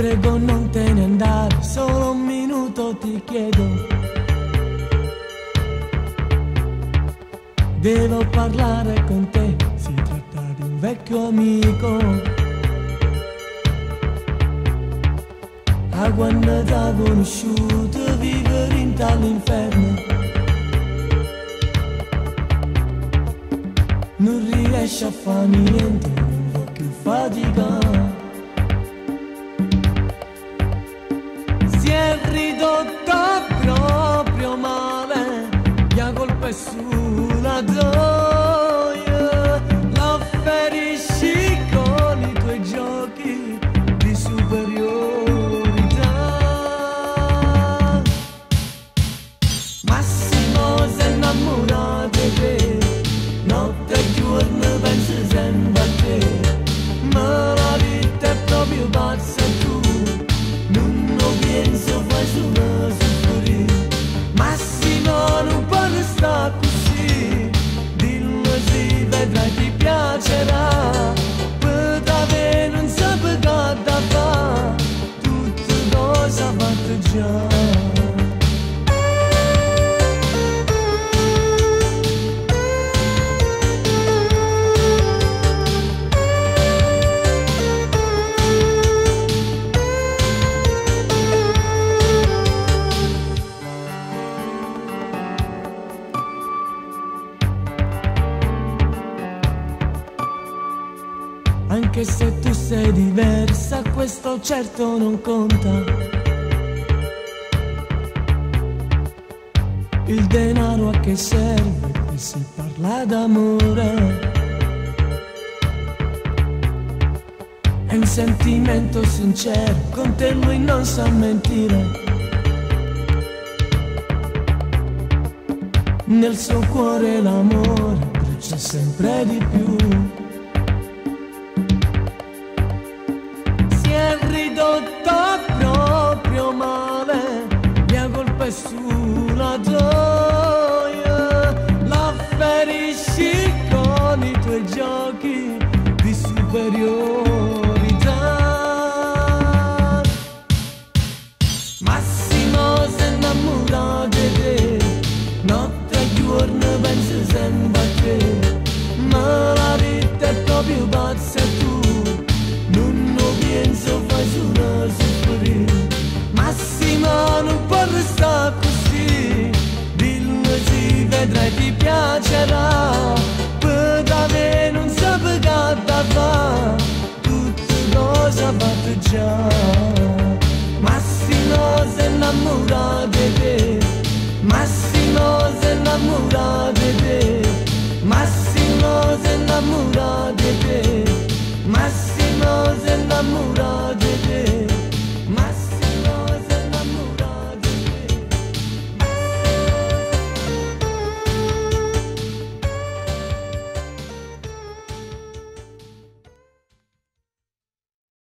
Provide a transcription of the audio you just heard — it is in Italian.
prego non te ne andare, solo un minuto ti chiedo. Devo parlare con te, si tratta di un vecchio amico. A quando t'ho conosciuto vivere in tall'inferno, non riesci a fare niente, non fa più fatica. Si è ridotta proprio male, la colpa è sulla gioia, la ferisci con i tuoi giochi di superiorità. Massimo si è innamorato di te, notte e giorno penso sempre a te, ma la vita è proprio pazza e tu non lo penso, fai solo soffrire. Massimo non può restare così, dillo sì, vedrai ti piacerà, per te non sape che da fa, tutte cose fatte già. Anche se tu sei diversa, questo certo non conta. Il denaro a che serve se si parla d'amore? È un sentimento sincero, con te lui non sa mentire. Nel suo cuore l'amore brucia sempre di più. Ridotta proprio male, mia colpa è sulla gioia, la ferisci con i tuoi giochi di superiorità. Massimo si è innamorato di te, notte e giorno penso sempre a te, ma la vita è proprio pazza e tu non lo penso, fai solo soffrire. Massimo non può restare così, dillo sì, vedrai ti piacerà,